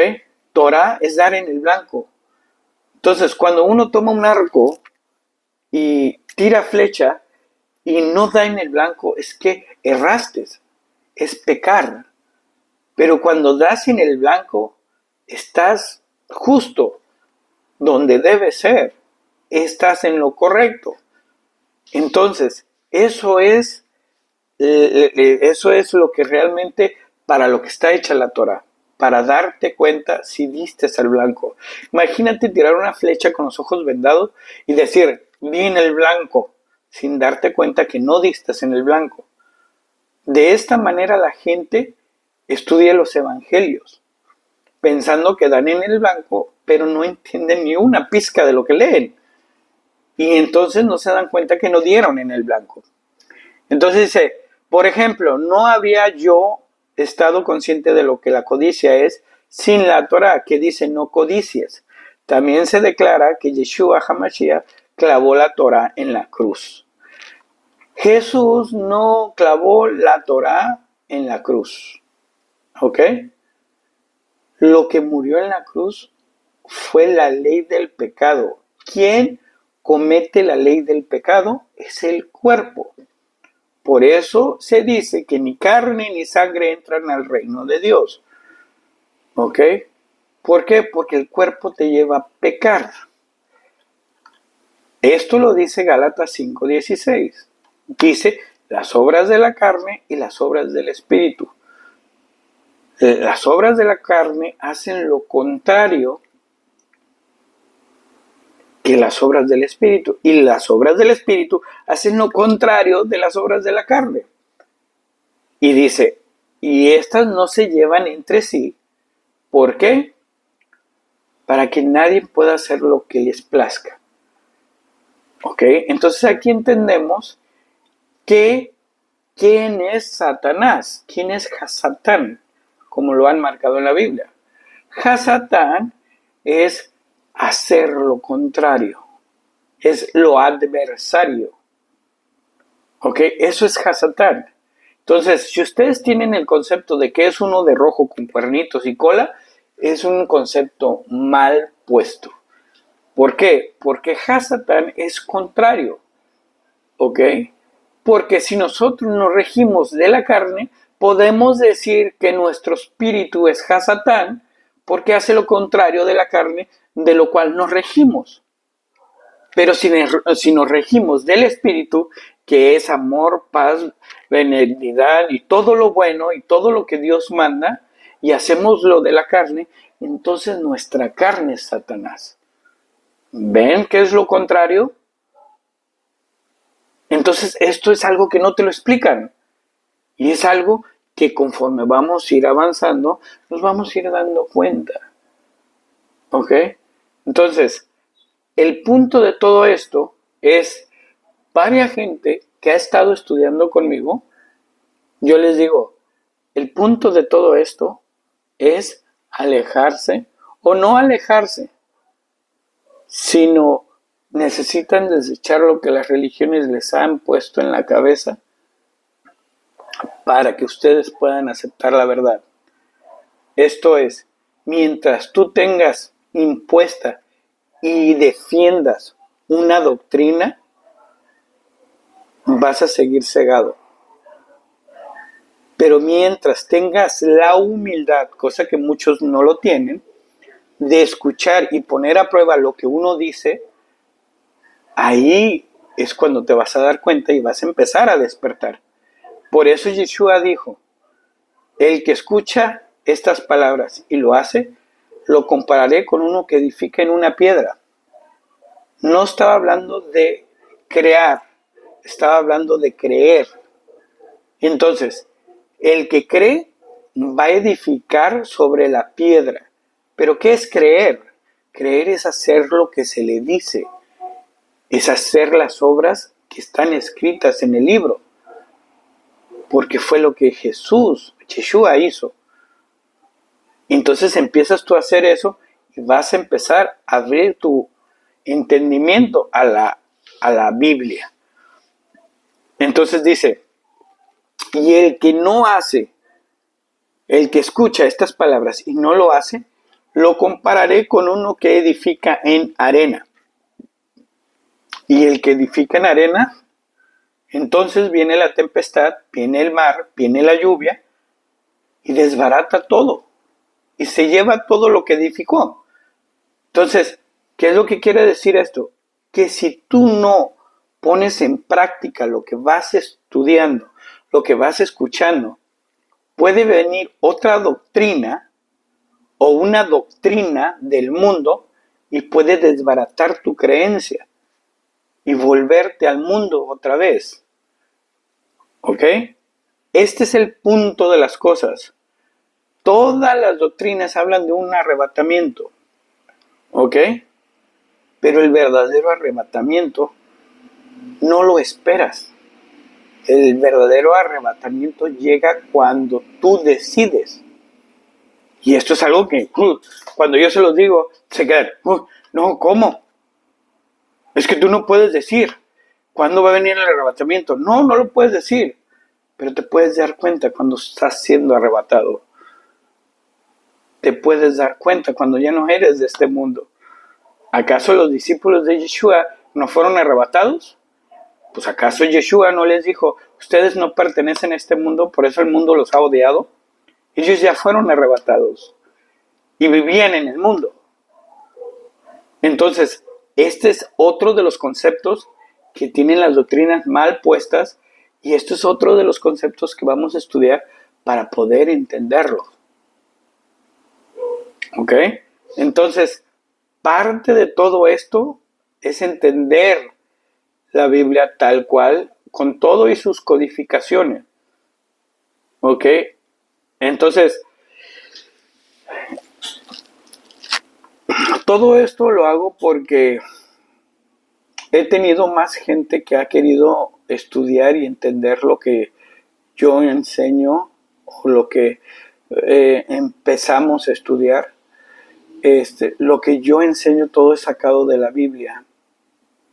Torah es dar en el blanco. Entonces, cuando uno toma un arco y tira flecha y no da en el blanco, es que erraste, es pecar. Pero cuando das en el blanco, estás justo donde debe ser, estás en lo correcto. Entonces, eso es lo que realmente, para lo que está hecha la Torah, para darte cuenta si diste al blanco. Imagínate tirar una flecha con los ojos vendados y decir, di en el blanco, sin darte cuenta que no diste en el blanco. De esta manera la gente estudia los evangelios, pensando que dan en el blanco, pero no entienden ni una pizca de lo que leen. Y entonces no se dan cuenta que no dieron en el blanco. Entonces dice, por ejemplo, no había yo estado consciente de lo que la codicia es sin la Torah, que dice no codicies. También se declara que Yeshua HaMashiach clavó la Torah en la cruz. Jesús no clavó la Torah en la cruz. ¿Ok? Lo que murió en la cruz fue la ley del pecado. ¿Quién comete la ley del pecado? Es el cuerpo. Por eso se dice que ni carne ni sangre entran al reino de Dios. ¿Ok? ¿Por qué? Porque el cuerpo te lleva a pecar. Esto lo dice Gálatas 5:16. Dice las obras de la carne y las obras del espíritu. Las obras de la carne hacen lo contrario que las obras del espíritu. Y las obras del espíritu hacen lo contrario de las obras de la carne. Y dice, y estas no se llevan entre sí, ¿Por qué? Para que nadie pueda hacer lo que les plazca. ¿Ok? Entonces aquí entendemos que ¿quién es Satanás? ¿Quién es Hasatán? Como lo han marcado en la Biblia. Hasatán es hacer lo contrario. Es lo adversario. ¿Ok? Eso es Hasatán. Entonces, si ustedes tienen el concepto de que es uno de rojo con cuernitos y cola, es un concepto mal puesto. ¿Por qué? Porque Hasatán es contrario. ¿Ok? Porque si nosotros nos regimos de la carne, podemos decir que nuestro espíritu es Hasatán, porque hace lo contrario de la carne, de lo cual nos regimos. Pero si nos regimos del espíritu, que es amor, paz, benignidad y todo lo bueno y todo lo que Dios manda, y hacemos lo de la carne, entonces nuestra carne es Satanás. ¿Ven qué es lo contrario? Entonces esto es algo que no te lo explican. Y es algo que conforme vamos a ir avanzando, nos vamos a ir dando cuenta. ¿Ok? Entonces, el punto de todo esto es, varias gente que ha estado estudiando conmigo, yo les digo, el punto de todo esto es alejarse o no alejarse, sino necesitan desechar lo que las religiones les han puesto en la cabeza para que ustedes puedan aceptar la verdad. Esto es, mientras tú tengas impuesta y defiendas una doctrina, vas a seguir cegado. Pero mientras tengas la humildad, cosa que muchos no lo tienen, de escuchar y poner a prueba lo que uno dice, ahí es cuando te vas a dar cuenta y vas a empezar a despertar. Por eso Yeshua dijo, el que escucha estas palabras y lo hace, lo compararé con uno que edifica en una piedra. No estaba hablando de crear, estaba hablando de creer. Entonces, el que cree va a edificar sobre la piedra. ¿Pero qué es creer? Creer es hacer lo que se le dice, es hacer las obras que están escritas en el libro, porque fue lo que Yeshua hizo. Entonces empiezas tú a hacer eso y vas a empezar a abrir tu entendimiento a la Biblia. Entonces dice, y el que no hace, el que escucha estas palabras y no lo hace, lo compararé con uno que edifica en arena. Y el que edifica en arena, entonces viene la tempestad, viene el mar, viene la lluvia y desbarata todo. Y se lleva todo lo que edificó. Entonces, ¿qué es lo que quiere decir esto? Que si tú no pones en práctica lo que vas estudiando, lo que vas escuchando, puede venir otra doctrina o una doctrina del mundo y puede desbaratar tu creencia y volverte al mundo otra vez. ¿Ok? Este es el punto de las cosas. Todas las doctrinas hablan de un arrebatamiento. ¿Ok? Pero el verdadero arrebatamiento no lo esperas. El verdadero arrebatamiento llega cuando tú decides. Y esto es algo que cuando yo se los digo, se quedan, no, ¿cómo? Es que tú no puedes decir cuándo va a venir el arrebatamiento. No, no lo puedes decir. Pero te puedes dar cuenta cuando estás siendo arrebatado. Te puedes dar cuenta cuando ya no eres de este mundo. ¿Acaso los discípulos de Yeshua no fueron arrebatados? Pues ¿acaso Yeshua no les dijo, ustedes no pertenecen a este mundo, por eso el mundo los ha odiado? Ellos ya fueron arrebatados y vivían en el mundo. Entonces, este es otro de los conceptos que tienen las doctrinas mal puestas y esto es otro de los conceptos que vamos a estudiar para poder entenderlo. ¿Ok? Entonces, parte de todo esto es entender la Biblia tal cual, con todo y sus codificaciones. ¿Ok? Entonces, Todo esto lo hago porque he tenido más gente que ha querido estudiar y entender lo que yo enseño o lo que empezamos a estudiar. Lo que yo enseño todo es sacado de la Biblia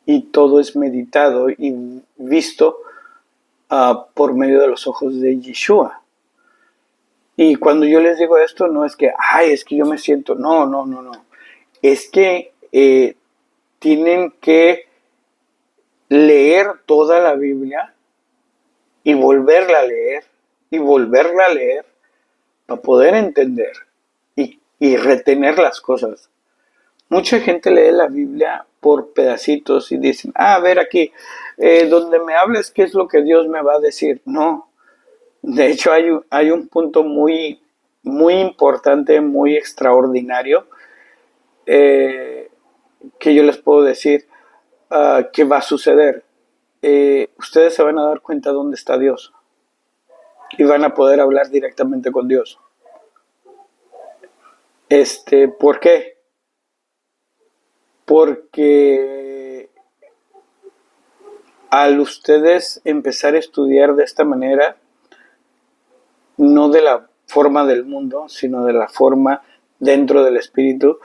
y todo es meditado y visto por medio de los ojos de Yeshua. Y cuando yo les digo esto, no es que, ay, es que yo me siento, no. Es que tienen que leer toda la Biblia y volverla a leer y volverla a leer para poder entender y retener las cosas. Mucha gente lee la Biblia por pedacitos y dicen, a ver aquí, donde me hables, ¿qué es lo que Dios me va a decir? No, de hecho hay un punto muy, muy importante, muy extraordinario, que yo les puedo decir que va a suceder. Ustedes se van a dar cuenta dónde está Dios y van a poder hablar directamente con Dios. ¿Por qué? Porque al ustedes empezar a estudiar de esta manera, no de la forma del mundo, sino de la forma dentro del espíritu,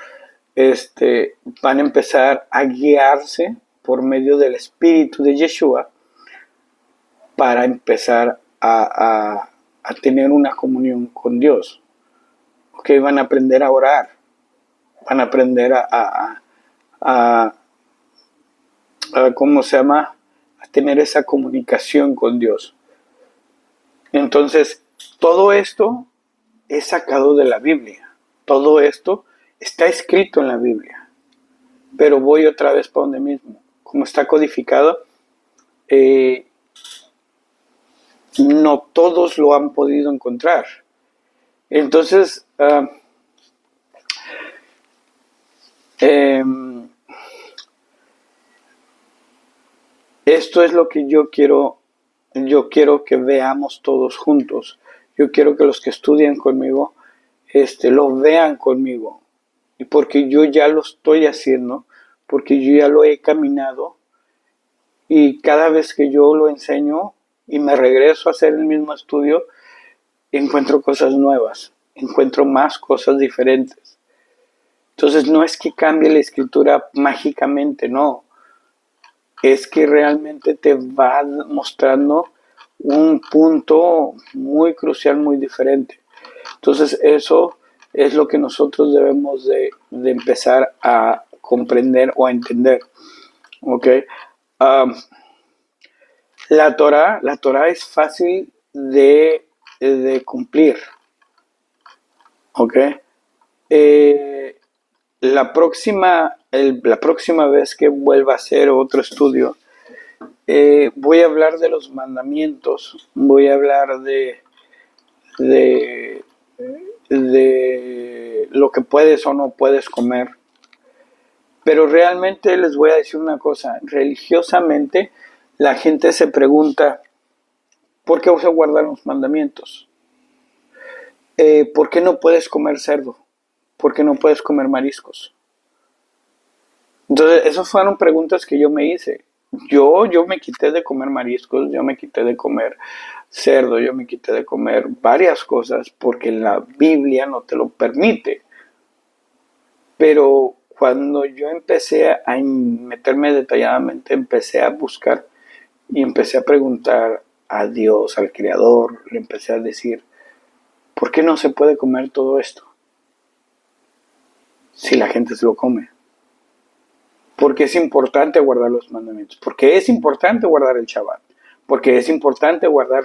van a empezar a guiarse por medio del espíritu de Yeshua para empezar a tener una comunión con Dios. Okay, van a aprender a orar, van a aprender a ¿cómo se llama? A tener esa comunicación con Dios. Entonces, todo esto es sacado de la Biblia. Todo esto está escrito en la Biblia. Pero voy otra vez para donde mismo. Como está codificado, no todos lo han podido encontrar. Entonces, esto es lo que yo quiero que veamos todos juntos. Yo quiero que los que estudian conmigo lo vean conmigo. Y porque yo ya lo estoy haciendo, porque yo ya lo he caminado, y cada vez que yo lo enseño y me regreso a hacer el mismo estudio, encuentro cosas nuevas, encuentro más cosas diferentes. Entonces no es que cambie la escritura mágicamente, no. Es que realmente te va mostrando un punto muy crucial, muy diferente. Entonces eso es lo que nosotros debemos de empezar a comprender o a entender. ¿Okay? La Torah es fácil de cumplir. ¿Okay? La próxima vez que vuelva a hacer otro estudio, voy a hablar de los mandamientos, voy a hablar de lo que puedes o no puedes comer. Pero realmente les voy a decir una cosa, religiosamente la gente se pregunta, ¿por qué se guardan los mandamientos? ¿Por qué no puedes comer cerdo? ¿Por qué no puedes comer mariscos? Entonces, esas fueron preguntas que yo me hice. Yo me quité de comer mariscos, yo me quité de comer cerdo, yo me quité de comer varias cosas porque la Biblia no te lo permite. Pero cuando yo empecé a meterme detalladamente, empecé a buscar y empecé a preguntar a Dios, al Creador, le empecé a decir, ¿por qué no se puede comer todo esto? Si la gente se lo come. Porque es importante guardar los mandamientos, porque es importante guardar el Shabbat, porque es importante guardar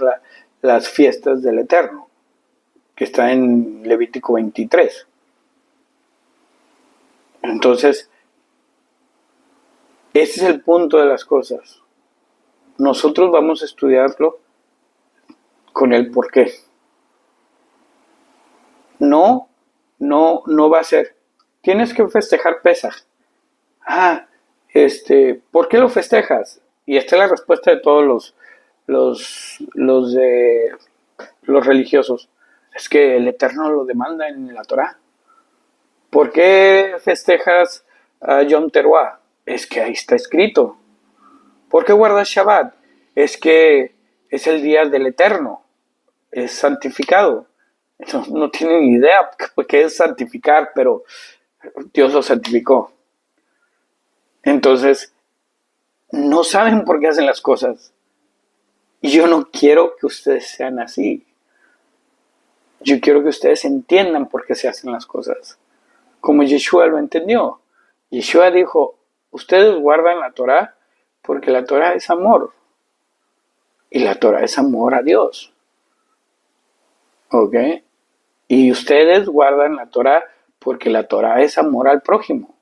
las fiestas del Eterno, que está en Levítico 23. Entonces, ese es el punto de las cosas. Nosotros vamos a estudiarlo con el por qué. No va a ser. Tienes que festejar Pesaj. ¿Por qué lo festejas? Y esta es la respuesta de todos los religiosos. Es que el Eterno lo demanda en la Torah. ¿Por qué festejas a Yom Teruah? Es que ahí está escrito. ¿Por qué guardas Shabbat? Es que es el día del Eterno, es santificado. No tienen idea qué es santificar, pero Dios lo santificó. Entonces, no saben por qué hacen las cosas. Y yo no quiero que ustedes sean así. Yo quiero que ustedes entiendan por qué se hacen las cosas. Como Yeshua lo entendió. Yeshua dijo, ustedes guardan la Torah porque la Torah es amor. Y la Torah es amor a Dios. ¿Ok? Y ustedes guardan la Torah porque la Torah es amor al prójimo.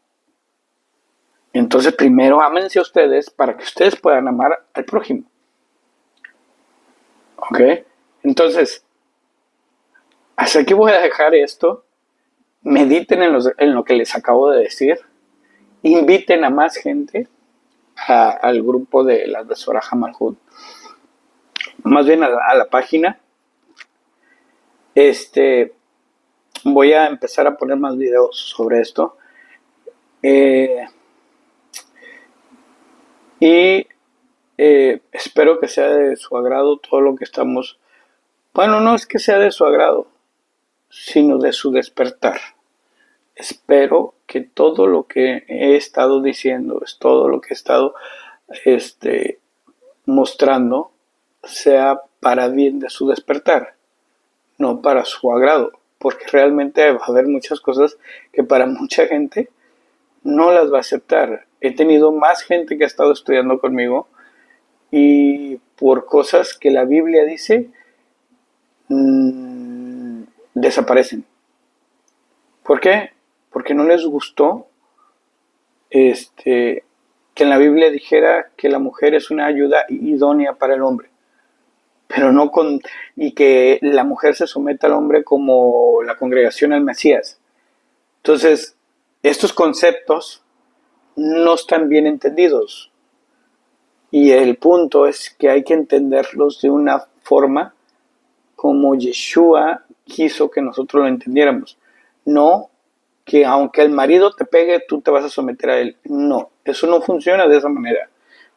Entonces primero ámense a ustedes para que ustedes puedan amar al prójimo. ¿Ok? Entonces, hasta aquí voy a dejar esto. Mediten en lo que les acabo de decir. Inviten a más gente al grupo de las de Sorah Malhut. Más bien a la página. Voy a empezar a poner más videos sobre esto. Espero que sea de su agrado todo lo que estamos... Bueno, no es que sea de su agrado, sino de su despertar. Espero que todo lo que he estado diciendo, es todo lo que he estado mostrando, sea para bien de su despertar, no para su agrado, porque realmente va a haber muchas cosas que para mucha gente no las va a aceptar. He tenido más gente que ha estado estudiando conmigo y por cosas que la Biblia dice, desaparecen. ¿Por qué? Porque no les gustó que en la Biblia dijera que la mujer es una ayuda idónea para el hombre, pero no y que la mujer se someta al hombre como la congregación al Mesías. Entonces, estos conceptos no están bien entendidos. Y el punto es que hay que entenderlos de una forma como Yeshua quiso que nosotros lo entendiéramos. No que aunque el marido te pegue, tú te vas a someter a él. No, eso no funciona de esa manera.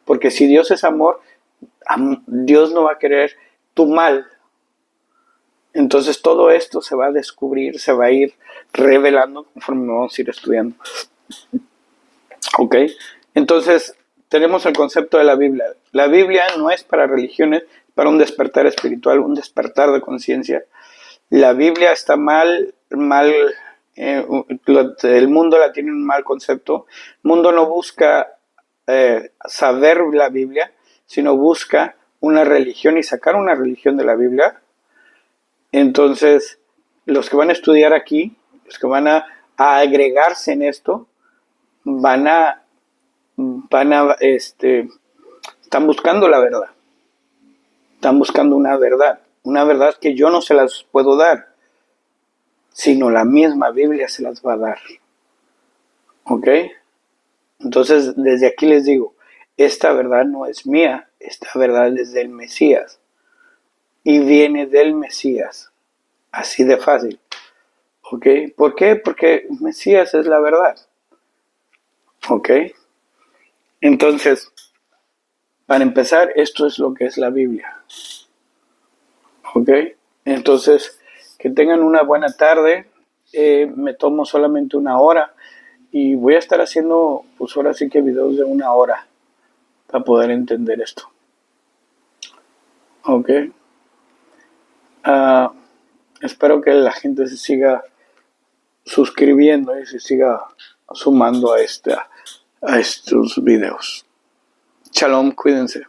Porque si Dios es amor, Dios no va a querer tu mal. Entonces todo esto se va a descubrir, se va a ir revelando conforme vamos a ir estudiando. ¿Ok? Entonces tenemos el concepto de la Biblia. La Biblia no es para religiones, para un despertar espiritual, un despertar de conciencia. La Biblia está mal, el mundo la tiene un mal concepto. El mundo no busca saber la Biblia, sino busca una religión y sacar una religión de la Biblia. Entonces, los que van a estudiar aquí, los que van a agregarse en esto, están buscando la verdad. Están buscando una verdad que yo no se las puedo dar, sino la misma Biblia se las va a dar. ¿Ok? Entonces, desde aquí les digo, esta verdad no es mía, esta verdad es del Mesías. Y viene del Mesías. Así de fácil. ¿Ok? ¿Por qué? Porque Mesías es la verdad. ¿Ok? Entonces, para empezar, esto es lo que es la Biblia. ¿Ok? Entonces, que tengan una buena tarde. Me tomo solamente 1 hora y voy a estar haciendo, pues ahora sí que videos de 1 hora para poder entender esto. ¿Ok? Espero que la gente se siga suscribiendo y se siga sumando a estos videos. Shalom, cuídense.